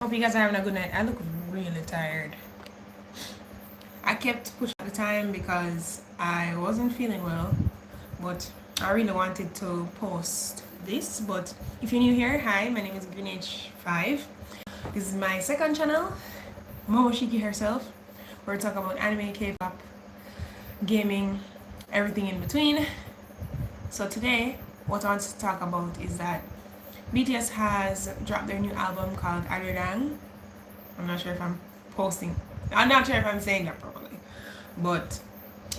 Hope you guys are having a good night. I look really tired. I kept pushing the time because I wasn't feeling well, but I really wanted to post this. But if you're new here, hi, my name is Greenage5. This is my second channel, Momoshiki herself. We're talking about anime, K-pop, gaming, everything in between. So today, what I want to talk about is that BTS has dropped their new album called Arirang. I'm not sure if I'm not sure if I'm saying that properly, but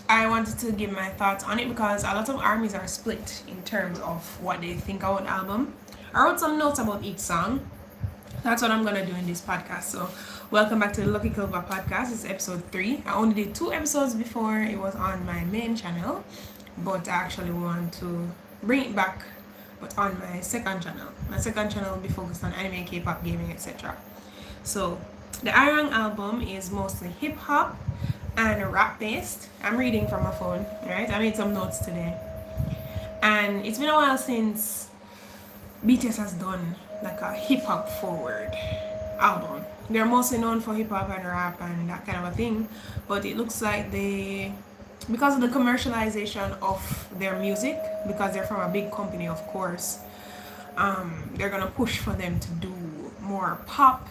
I wanted to give my thoughts on it because a lot of armies are split in terms of what they think about the album. I wrote some notes about each song. That's what I'm gonna do in this podcast. So, welcome back to the Lucky Clover podcast. It's episode 3. I only did 2 episodes before it was on my main channel, but I actually want to bring it back, but on my second channel. My second channel will be focused on anime, K-pop, gaming, etc. So, the Arirang album is mostly hip hop and rap based. I'm reading from my phone, right? I made some notes today. And it's been a while since BTS has done like a hip hop forward album. They're mostly known for hip hop and rap and that kind of a thing, but it looks like because of the commercialization of their music, because they're from a big company, of course, they're gonna push for them to do more pop,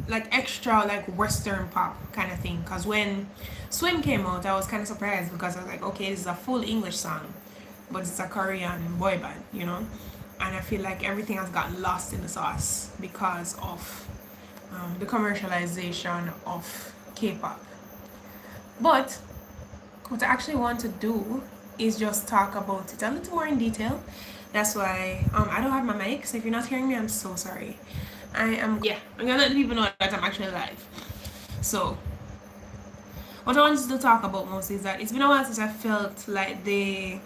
like extra, like Western pop kind of thing. Because when Swim came out, I was kind of surprised because I was like, okay, this is a full English song, but it's a Korean boy band, you know? And I feel like everything has gotten lost in the sauce because of the commercialization of K-pop. But what I actually want to do is just talk about it a little more in detail. That's why I don't have my mic, so if you're not hearing me, I'm so sorry. I'm gonna let people know that I'm actually live. So, what I wanted to talk about mostly is that it's been a while since I felt like they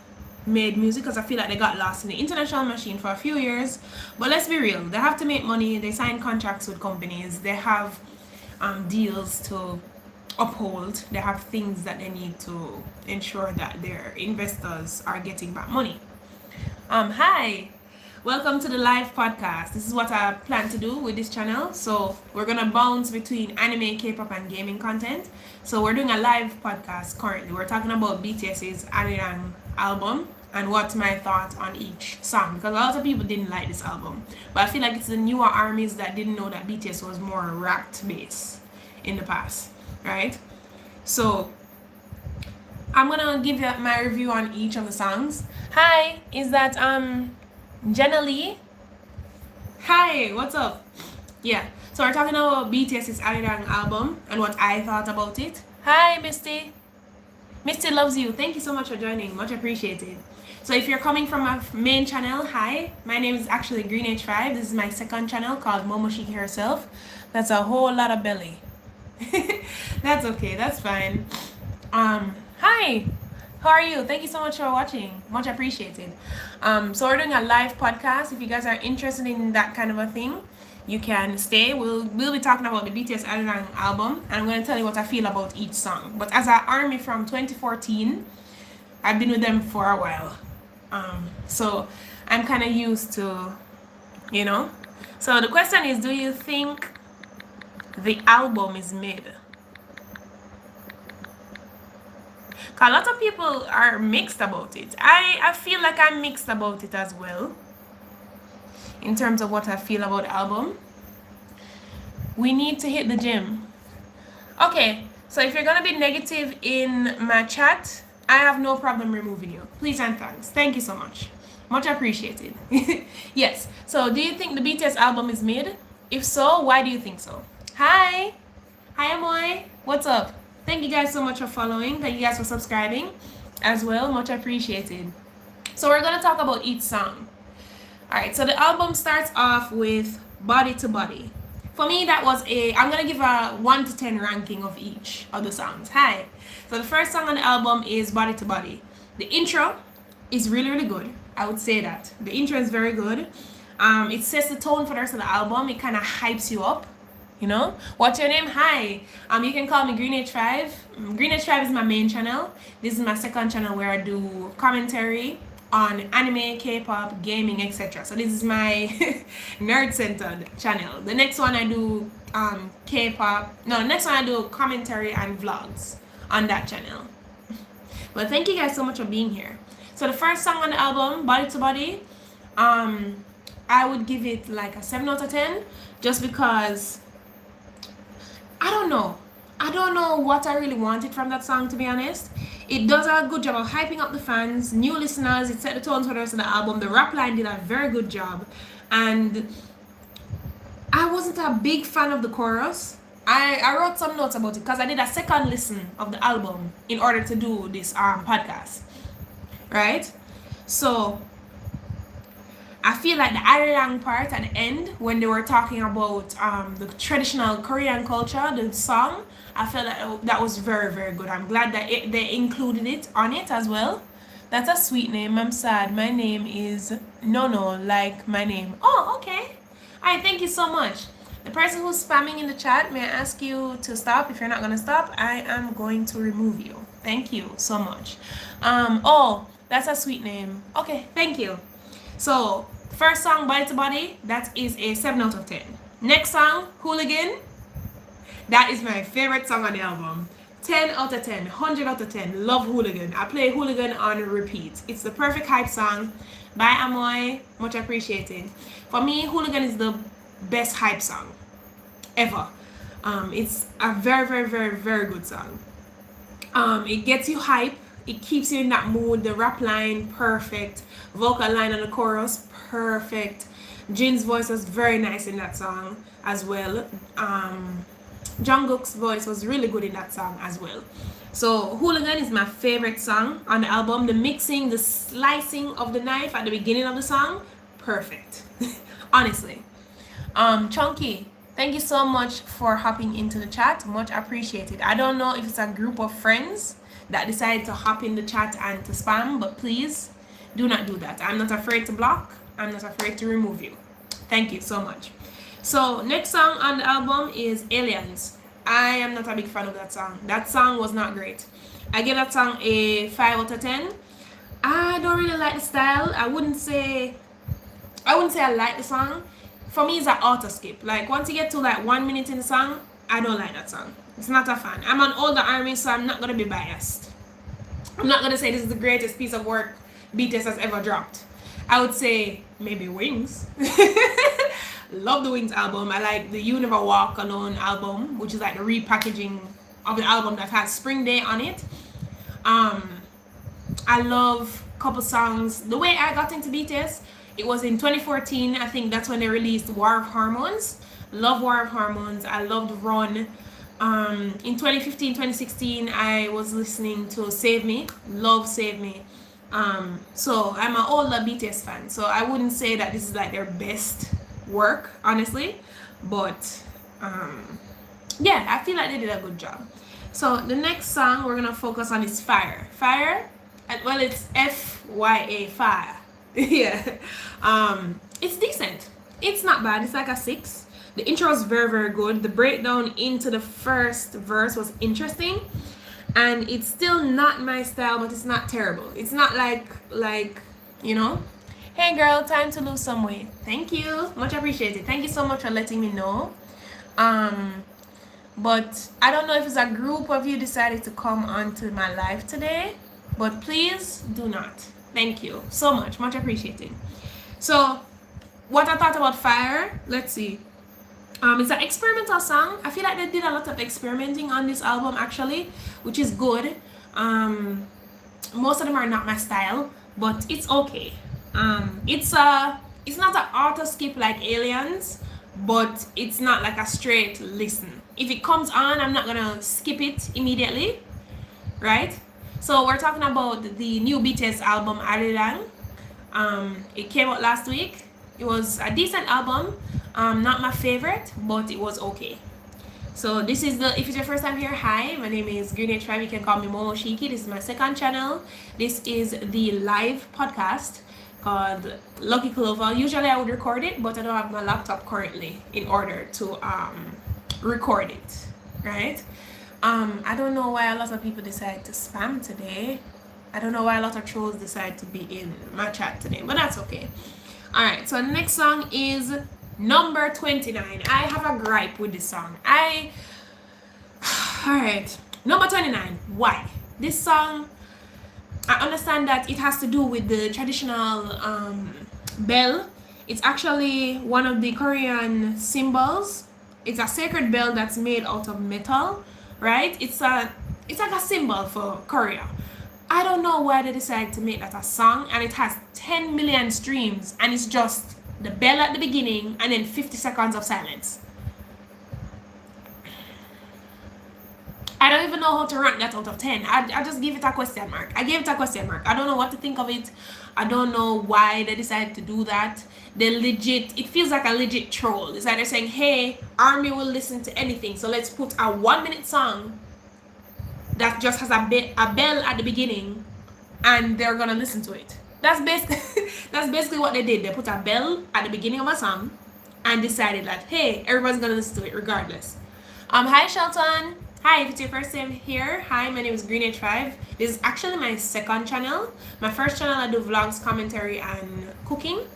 made music, because I feel like they got lost in the international machine for a few years. But let's be real, they have to make money, they sign contracts with companies, they have deals to uphold, they have things that they need to ensure that their investors are getting back money. Hi, welcome to the live podcast. This is what I plan to do with this channel. So we're gonna bounce between anime, K-pop, and gaming content. So we're doing a live podcast currently. We're talking about BTS's Arirang album and what's my thoughts on each song, because a lot of people didn't like this album, but I feel like it's the newer armies that didn't know that BTS was more rap based in the past, right? So I'm gonna give you my review on each of the songs. Hi, is that Jenna Lee? Hi, what's up? Yeah, so we're talking about BTS's Arirang album and what I thought about it. Hi, Misty. Misty loves you. Thank you so much for joining. Much appreciated. So if you're coming from my main channel, hi. My name is actually Greenage5. This is my second channel called Momoshiki herself. That's a whole lot of belly. That's okay. That's fine. Hi. How are you? Thank you so much for watching. Much appreciated. So we're doing a live podcast. If you guys are interested in that kind of a thing, you can stay. We'll be talking about the BTS Arirang album, and I'm going to tell you what I feel about each song. But as an army from 2014, I've been with them for a while. So I'm kind of used to, you know. So the question is, do you think the album is mid? A lot of people are mixed about it. I feel like I'm mixed about it as well. In terms of what I feel about the album. We need to hit the gym. Okay, so if you're gonna be negative in my chat, I have no problem removing you. Please and thanks. Thank you so much. Much appreciated. Yes. So do you think the BTS album is mid? If so, why do you think so? Hi. Hi, Amoy. What's up? Thank you guys so much for following. Thank you guys for subscribing as well. Much appreciated. So we're gonna talk about each song. Alright, so the album starts off with Body to Body. For me, I'm gonna give a 1 to 10 ranking of each of the songs. Hi. So the first song on the album is Body to Body. The intro is really, really good. I would say that. The intro is very good. It sets the tone for the rest of the album. It kind of hypes you up. You know? What's your name? Hi. You can call me Greenage5. Greenage5 is my main channel. This is my second channel where I do commentary on anime, K-pop, gaming, etc. So this is my nerd-centered channel. The next one I do K-pop. No, the next one I do commentary and vlogs on that channel. But thank you guys so much for being here. So the first song on the album, Body to Body, I would give it like a 7 out of 10, just because I don't know what I really wanted from that song, to be honest. It does a good job of hyping up the fans, new listeners. It set the tone for the rest of the album. The rap line did a very good job, and I wasn't a big fan of the chorus. I wrote some notes about it because I did a second listen of the album in order to do this podcast, right? So I feel like the Arirang part at the end, when they were talking about the traditional Korean culture, the song, I felt like that was very, very good. I'm glad that they included it on it as well. That's a sweet name. I'm sad. My name is No, like my name. Oh, okay. All right, thank you so much. The person who's spamming in the chat, may I ask you to stop? If you're not going to stop, I am going to remove you. Thank you so much. Oh, that's a sweet name. Okay, thank you. So, first song, Body to Body, that is a 7 out of 10. Next song, Hooligan. That is my favorite song on the album. 10 out of 10, 100 out of 10. Love Hooligan. I play Hooligan on repeat. It's the perfect hype song by Amoy. Much appreciated. For me, Hooligan is the best hype song ever. It's a very, very, very, very good song. It gets you hype. It keeps you in that mood. The rap line, perfect. Vocal line on the chorus, perfect. Jin's voice was very nice in that song as well. Jungkook's voice was really good in that song as well. So Hooligan is my favorite song on the album. The mixing, the slicing of the knife at the beginning of the song, perfect. Honestly. Chunky, thank you so much for hopping into the chat. Much appreciated. I don't know if it's a group of friends that decided to hop in the chat and to spam, but please do not do that. I'm not afraid to block. I'm not afraid to remove you. Thank you so much. So next song on the album is Aliens. I am not a big fan of that song. That song was not great. I give that song a 5 out of 10. I don't really like the style. I wouldn't say I like the song. For me, it's an auto skip. Like once you get to like 1 minute in the song, I don't like that song. It's not a fan. I'm an older army, so I'm not gonna be biased. I'm not gonna say this is the greatest piece of work BTS has ever dropped. I would say maybe Wings. Love the Wings album. I like the You Never Walk Alone album, which is like the repackaging of the album that has Spring Day on it. I love a couple songs. The way I got into BTS, it was in 2014. I think that's when they released War of Hormones. Love War of Hormones. I loved Run. In 2015, 2016, I was listening to Save Me. Love Save Me. So I'm an older BTS fan. So I wouldn't say that this is like their best work, honestly. But yeah, I feel like they did a good job. So the next song we're gonna focus on is Fire. Fire, well, it's FYA, Fire. Yeah. It's decent. It's not bad. It's like a 6. The intro was very, very good. The breakdown into the first verse was interesting. And it's still not my style, but it's not terrible. It's not like, you know, hey girl, time to lose some weight. Thank you. Much appreciated. Thank you so much for letting me know. But I don't know if it's a group of you decided to come onto my live today, but please do not. Thank you so much. Much appreciated. So what I thought about Fire, let's see. It's an experimental song. I feel like they did a lot of experimenting on this album actually, which is good. Most of them are not my style, but it's okay. It's not an auto skip like Aliens, but it's not like a straight listen. If it comes on, I'm not gonna skip it immediately, right? So we're talking about the new BTS album, Arirang. It came out last week. It was a decent album. Not my favorite, but it was okay. So this is if it's your first time here, hi, my name is Green Tribe. You can call me Momoshiki. This is my second channel. This is the live podcast called Lucky Clover. Usually I would record it, but I don't have my laptop currently in order to record it, right? I don't know why a lot of people decide to spam today. I don't know why a lot of trolls decide to be in my chat today, but that's okay. Alright, so the next song is number 29. I have a gripe with this song. Alright, number 29. Why? This song, I understand that it has to do with the traditional bell. It's actually one of the Korean symbols. It's a sacred bell that's made out of metal, right? It's like a symbol for Korea. I don't know why they decided to make that a song, and it has 10 million streams, and it's just the bell at the beginning and then 50 seconds of silence. I don't even know how to rank that out of 10. I just give it a question mark. I gave it a question mark. I don't know what to think of it. I don't know why they decided to do that. It feels like a legit troll. It's like they're saying, hey, Army will listen to anything, so let's put a 1-minute song that just has a bell at the beginning, and they're gonna listen to it. That's basically what they did. They put a bell at the beginning of a song and decided that, hey, everyone's gonna listen to it regardless. Hi Shelton. Hi, if it's your first time here, hi, my name is Green85. This is actually my second channel. My first channel I do vlogs, commentary, and cooking.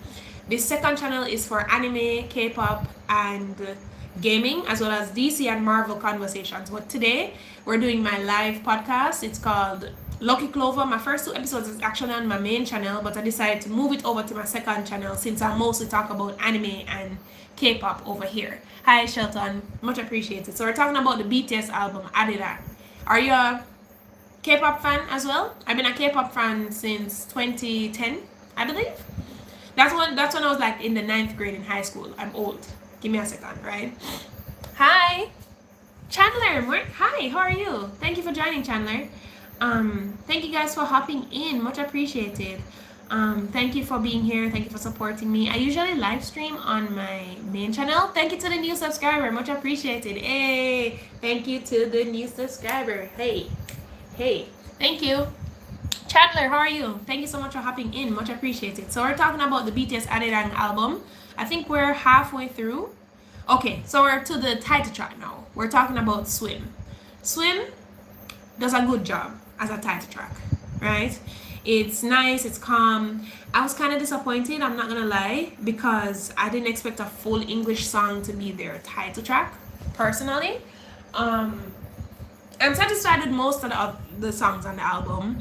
This second channel is for anime, K-pop, and gaming, as well as DC and Marvel conversations. But today, we're doing my live podcast. It's called Lucky Clover. My first 2 episodes is actually on my main channel, but I decided to move it over to my second channel since I mostly talk about anime and K-pop over here. Hi Shelton, much appreciated. So we're talking about the BTS album, Arirang. Are you a K-pop fan as well? I've been a K-pop fan since 2010, I believe. That's when I was like in the 9th grade in high school. I'm old. Give me a second, right? Hi, Chandler. Hi, how are you? Thank you for joining, Chandler. Thank you guys for hopping in. Much appreciated. Thank you for being here. Thank you for supporting me. I usually live stream on my main channel. Thank you to the new subscriber. Much appreciated. Hey, thank you to the new subscriber. Hey, thank you. Chandler, how are you? Thank you so much for hopping in. Much appreciated. So we're talking about the BTS Arirang album. I think we're halfway through. Okay, so we're to the title track now. We're talking about Swim. Swim does a good job as a title track, right? It's nice, it's calm. I was kind of disappointed, I'm not gonna lie, because I didn't expect a full English song to be their title track, personally. I'm satisfied with most of the songs on the album,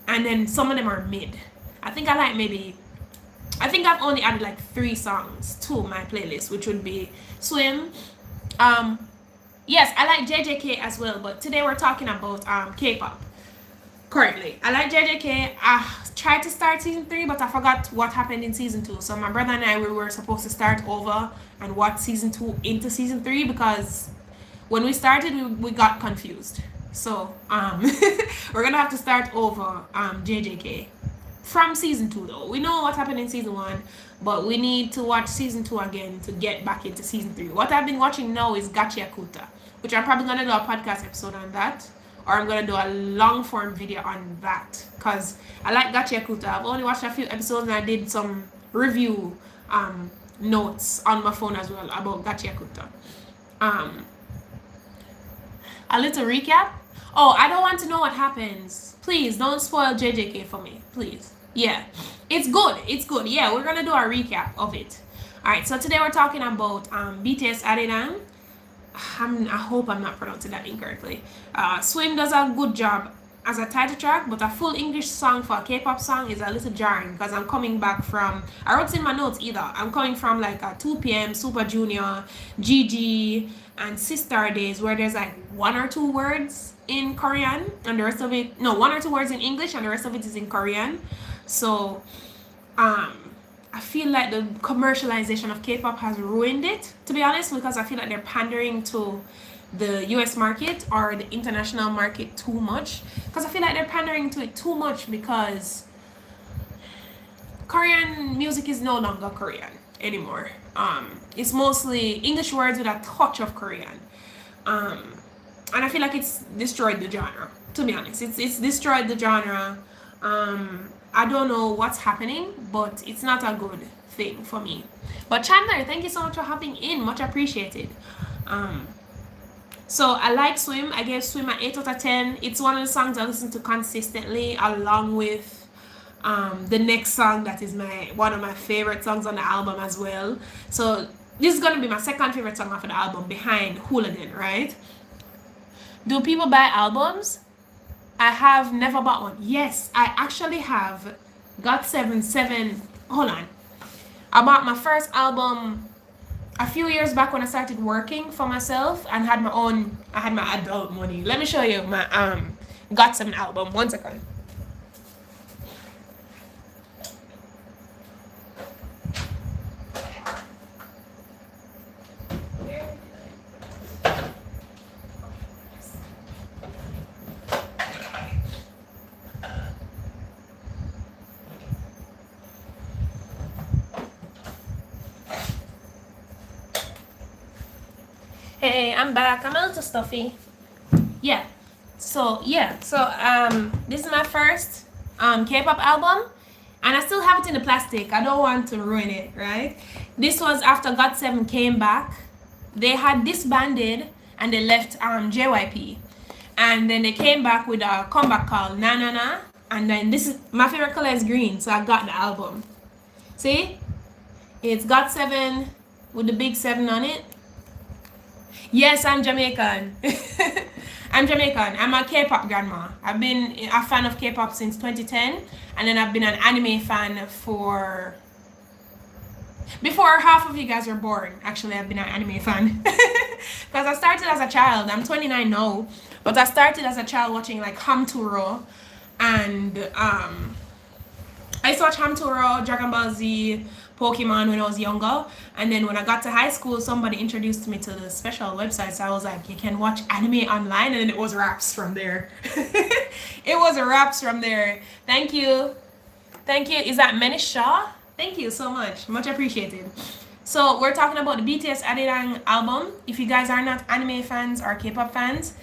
and then some of them are mid. I think I've only added like 3 songs to my playlist, which would be Swim. Yes, I like JJK as well, but today we're talking about K-pop. Currently, I like JJK. I tried to start season 3, but I forgot what happened in season 2. So my brother and I, we were supposed to start over and watch season 2 into season 3, because when we started, we got confused. So we're gonna have to start over JJK from season 2 though. We know what happened in season 1, but we need to watch season 2 again to get back into season 3. What I've been watching now is Gachiakuta, which I'm probably gonna do a podcast episode on that, or I'm gonna do a long form video on that, because I like Gachiakuta. I've only watched a few episodes, and I did some review notes on my phone as well about Gachiakuta. A little recap. Oh, I don't want to know what happens. Please don't spoil JJK for me, please. Yeah, it's good. Yeah, we're gonna do a recap of it. All right, so today we're talking about BTS Arirang. I hope I'm not pronouncing that incorrectly. Swim does a good job as a title track, but a full English song for a K-pop song is a little jarring, because I'm coming back from, I wrote in my notes either, I'm coming from like a 2 p.m. Super Junior, GG, and Sister days, where there's like 1 or 2 words in Korean, and the rest of it, no, 1 or 2 words in English, and the rest of it is in Korean. So, I feel like the commercialization of K-pop has ruined it, to be honest, because I feel like they're pandering to the US market or the international market too much. Because I feel like they're pandering to it too much, because Korean music is no longer Korean anymore. It's mostly English words with a touch of Korean. And I feel like it's destroyed the genre, to be honest. It's destroyed the genre. I don't know what's happening, but it's not a good thing for me. But Chandler, thank you so much for hopping in. Much appreciated. So I like Swim. I gave Swim an 8 out of 10. It's one of the songs I listen to consistently, along with the next song that is one of my favorite songs on the album as well. So this is gonna be my second favorite song off of the album, behind Hooligan, right? Do people buy albums? I have never bought one. Yes, I actually have got 7. Hold on. I bought my first album a few years back when I started working for myself and had I had my adult money. Let me show you my Got 7 album. 1 second. Hey, I'm back. I'm a little stuffy. Yeah. So this is my first K-pop album, and I still have it in the plastic. I don't want to ruin it, right? This was after Got 7 came back. They had disbanded and they left JYP, and then they came back with a comeback called Na Na Na, and then this is my favorite color is green, so I got the album. See, it's Got 7 with the big 7 on it. Yes, I'm Jamaican. I'm Jamaican. I'm a K-pop grandma. I've been a fan of K-pop since 2010, and then I've been an anime fan before half of you guys were born. Actually, I've been an anime fan because I started as a child. I'm 29 now, but I started as a child watching like Hamtaro, and I used to watch Hamtaro, Dragon Ball Z, Pokemon when I was younger, and then when I got to high school, somebody introduced me to the special website, so I was like, you can watch anime online, and then it was raps from there. It was raps from there. Thank you. Is that Manish Shaw? Thank you so much appreciated. So we're talking about the BTS Arirang album. If you guys are not anime fans or K-pop fans,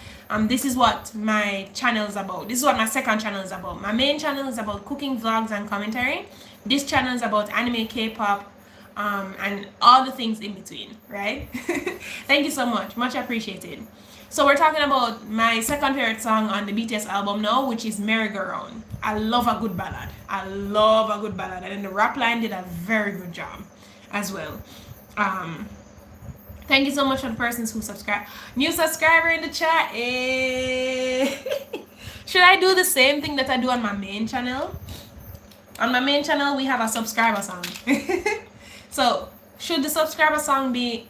this is what my channel is about. This is what my second channel is about. My main channel is about cooking vlogs and commentary. This channel is about anime, K-pop, and all the things in between, right? Thank you so much appreciated. So we're talking about my second favorite song on the BTS album now, which is Merry Go Round. I love a good ballad. And then the rap line did a very good job as well. Thank you so much for the persons who subscribe. New subscriber in the chat. Should I do the same thing that I do on my main channel? On my main channel, we have a subscriber song. So, should the subscriber song be...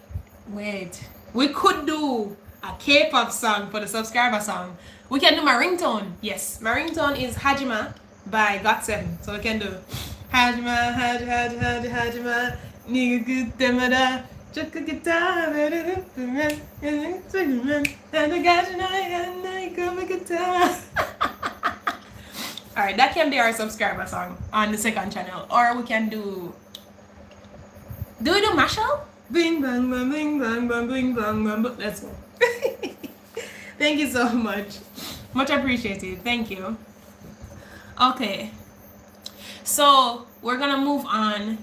Wait. We could do a K-pop song for the subscriber song. We can do my ringtone. Yes, my ringtone is Hajima by Got 7. So we can do Hajima, Hajima, Nigga good demada, Chaka guitar, and I got you guitar. Alright, that can be our subscriber song on the second channel. Or we can do we do mashup? Bing bang bang bing bang bang bing bang bang. Let's go. Thank you so much. Much appreciated. Thank you. Okay. So we're gonna move on.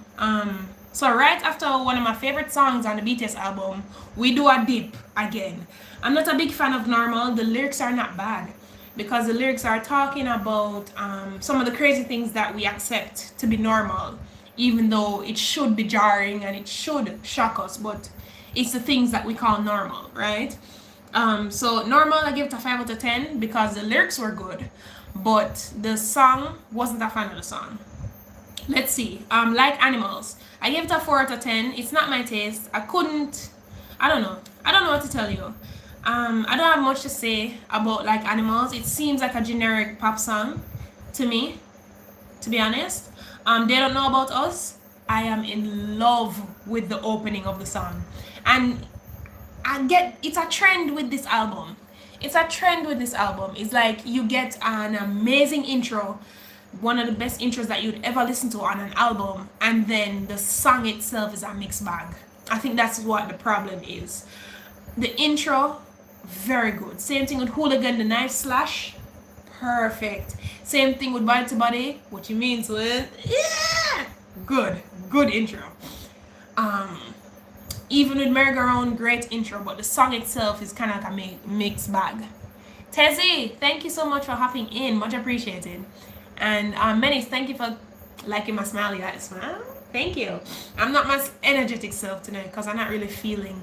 So right after one of my favorite songs on the BTS album, we do a dip again. I'm not a big fan of Normal. The lyrics are not bad, because the lyrics are talking about some of the crazy things that we accept to be normal, even though it should be jarring and it should shock us, but it's the things that we call normal, right? So Normal, I give it a 5 out of 10 because the lyrics were good, but the song, wasn't a fan of the song. Let's see. Like Animals, I gave it a 4 out of 10. It's not my taste. I don't know what to tell you. I don't have much to say about Like Animals. It seems like a generic pop song to me, to be honest. They Don't Know About Us. I am in love with the opening of the song, and it's a trend with this album. It's like you get an amazing intro, one of the best intros that you'd ever listen to on an album, and then the song itself is a mixed bag. I think that's what the problem is. The intro, very good. Same thing with Hooligan, the knife slash, perfect. Same thing with Body to Body, what you mean to it, yeah, good intro. Even with merry-go-round, great intro, but the song itself is kind of like a mixed bag. Tezzy, thank you so much for hopping in, much appreciated. And Menace, thank you for liking my smiley eyes. Smile. Thank you. I'm not my energetic self tonight because I'm not really feeling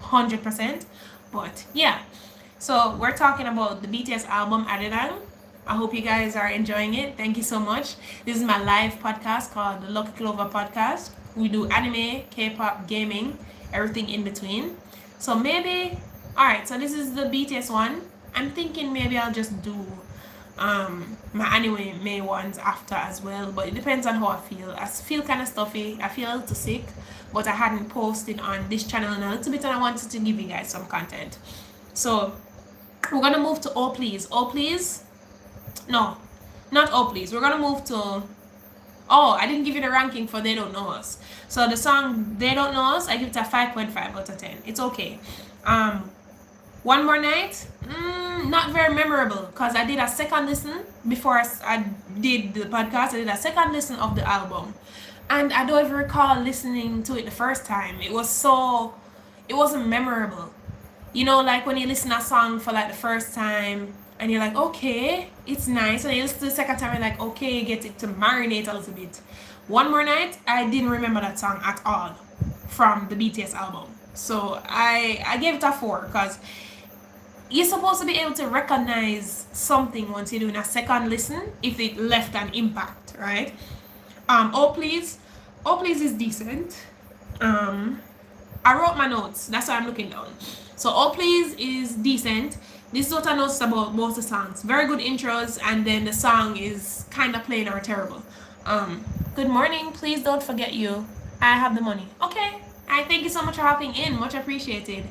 100%. But yeah, so we're talking about the BTS album Arirang. I hope you guys are enjoying it. Thank you so much. This is my live podcast called the Lucky Clover Podcast. We do anime, K-pop, gaming, everything in between. So maybe, alright, so this is the BTS one. I'm thinking maybe I'll just do my anime ones after as well, but it depends on how I feel. I feel kind of stuffy, I feel a little sick, but I hadn't posted on this channel in a little bit and I wanted to give you guys some content. So we're gonna move to Oh Please. Oh Please, no, not Oh Please, we're gonna move to, oh, I didn't give you the ranking for They Don't Know Us. So the song They Don't Know Us, I give it a 5.5 out of 10. It's okay. One More Night, not very memorable because I did a second listen before I did the podcast. I did a second listen of the album, and I don't even recall listening to it the first time. It wasn't memorable. You know, like when you listen to a song for like the first time and you're like, okay, it's nice, and you listen to the second time and you're like, okay, get it to marinate a little bit. One More Night, I didn't remember that song at all from the BTS album, so I gave it a 4 because you're supposed to be able to recognize something once you're doing a second listen if it left an impact, right? Oh Please is decent. I wrote my notes, that's why I'm looking down. So Oh Please is decent. This is what I noticed about both the songs. Very good intros, and then the song is kind of plain or terrible. Good morning, please don't forget you. I have the money. Okay, I thank you so much for hopping in, much appreciated.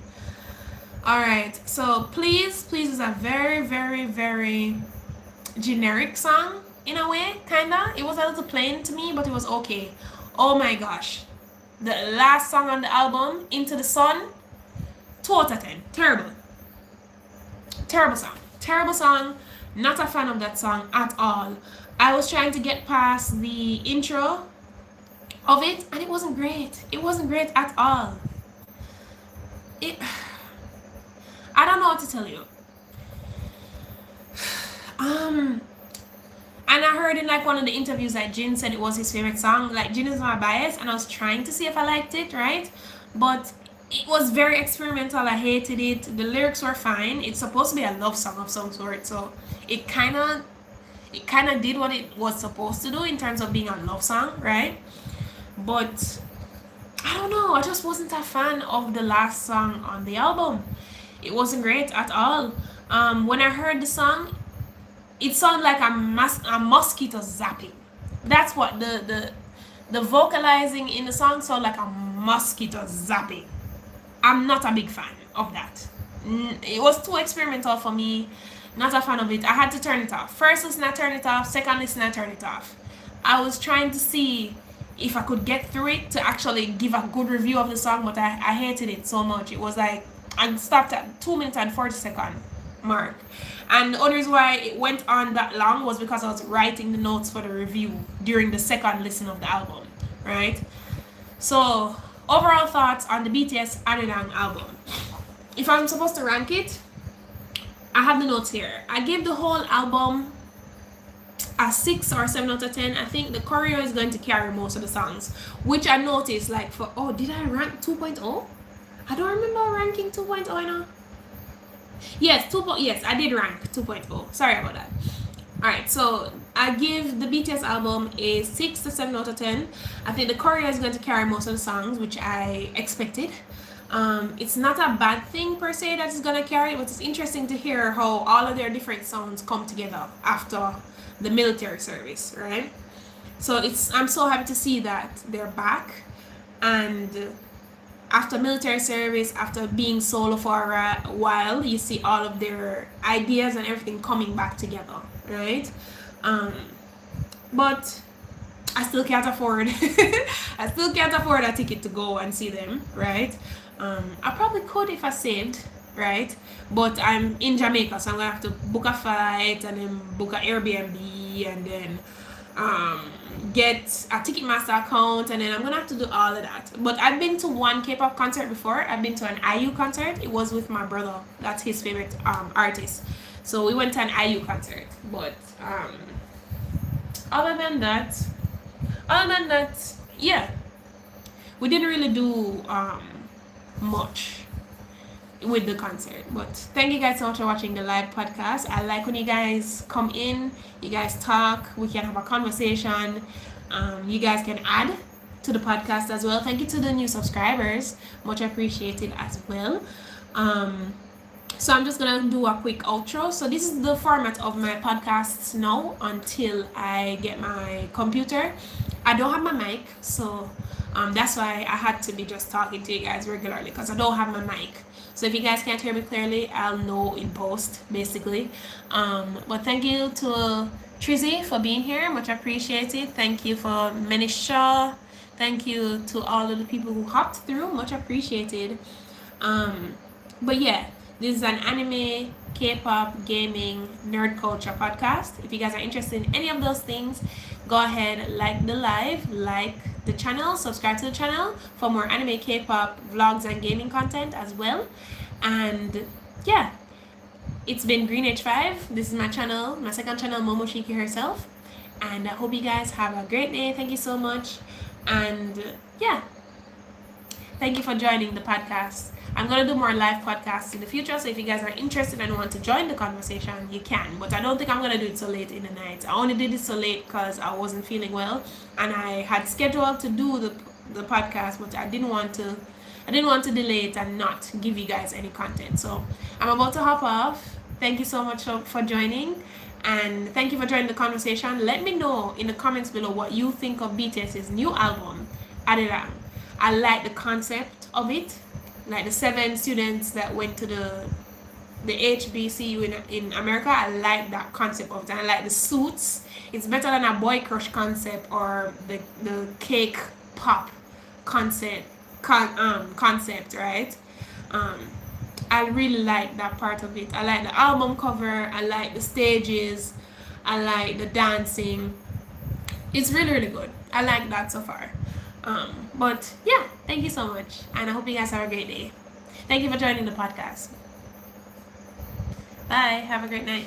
Alright, so Please is a very, very, very generic song in a way, kinda. It was a little plain to me, but it was okay. Oh my gosh. The last song on the album, Into the Sun, 2 out of 10. Terrible. Terrible song. Terrible song. Not a fan of that song at all. I was trying to get past the intro of it, and it wasn't great. It wasn't great at all. I don't know what to tell you. And I heard in like one of the interviews that Jin said it was his favorite song. Like, Jin is my bias, and I was trying to see if I liked it, right? But it was very experimental. I hated it. The lyrics were fine. It's supposed to be a love song of some sort, so it kind of did what it was supposed to do in terms of being a love song, right? But I don't know. I just wasn't a fan of the last song on the album. It wasn't great at all. When I heard the song, it sounded like a mosquito zapping. That's what the vocalizing in the song sounded like, a mosquito zapping. I'm not a big fan of that. It was too experimental for me. Not a fan of it. I had to turn it off. First listen, I turned it off. Second listen, I turned it off. I was trying to see if I could get through it to actually give a good review of the song, but I hated it so much. It was like, I stopped at 2 minutes and 40-second mark. And the only reason why it went on that long was because I was writing the notes for the review during the second listen of the album, right? So, overall thoughts on the BTS Arirang album. If I'm supposed to rank it, I have the notes here. I gave the whole album a 6 or 7 out of 10. I think the choreo is going to carry most of the songs, which I noticed, like, for, oh, did I rank 2.0? I don't remember ranking 2.0, you know. Yes, yes, I did rank 2.0. Sorry about that. Alright, so I give the BTS album a 6 to 7 out of 10. I think the choreo is going to carry most of the songs, which I expected. It's not a bad thing per se that is going to carry, but it's interesting to hear how all of their different sounds come together after the military service, right? So I'm so happy to see that they're back, and after military service, after being solo for a while, you see all of their ideas and everything coming back together, right? But I still can't afford a ticket to go and see them, right? I probably could if I saved, right? But I'm in Jamaica, so I'm gonna have to book a flight and then book an Airbnb and then get a Ticketmaster account, and then I'm gonna have to do all of that. But I've been to one K-pop concert before. I've been to an IU concert. It was with my brother. That's his favorite artist. So we went to an IU concert. But other than that, yeah, we didn't really do much with the concert. But thank you guys so much for watching the live podcast. I like when you guys come in, you guys talk, we can have a conversation. You guys can add to the podcast as well. Thank you to the new subscribers, much appreciated as well. So I'm just gonna do a quick outro. So this is the format of my podcasts now until I get my computer. I don't have my mic, so that's why I had to be just talking to you guys regularly, because I don't have my mic. So if you guys can't hear me clearly, I'll know in post, basically. But thank you to Trizzy for being here, much appreciated. Thank you for Menisha. Thank you to all of the people who hopped through, much appreciated. But yeah, this is an anime, K-pop, gaming, nerd culture podcast. If you guys are interested in any of those things, go ahead, like the live, like the channel, subscribe to the channel for more anime, K-pop, vlogs, and gaming content as well. And yeah, it's been Green H5. This is my channel, my second channel, Momoshiki herself. And I hope you guys have a great day. Thank you so much. And yeah, thank you for joining the podcast. I'm going to do more live podcasts in the future, so if you guys are interested and want to join the conversation, you can. But I don't think I'm going to do it so late in the night. I only did it so late because I wasn't feeling well, and I had scheduled to do the podcast, but I didn't want to delay it and not give you guys any content. So I'm about to hop off. Thank you so much for joining, and thank you for joining the conversation. Let me know in the comments below what you think of BTS's new album, Arirang. I like the concept of it. Like the 7 students that went to the HBCU in America, I like that concept of it. And I like the suits. It's better than a boy crush concept or the cake pop concept, right? I really like that part of it. I like the album cover. I like the stages. I like the dancing. It's really, really good. I like that so far. But yeah, thank you so much, and I hope you guys have a great day. Thank you for joining the podcast. Bye. Have a great night.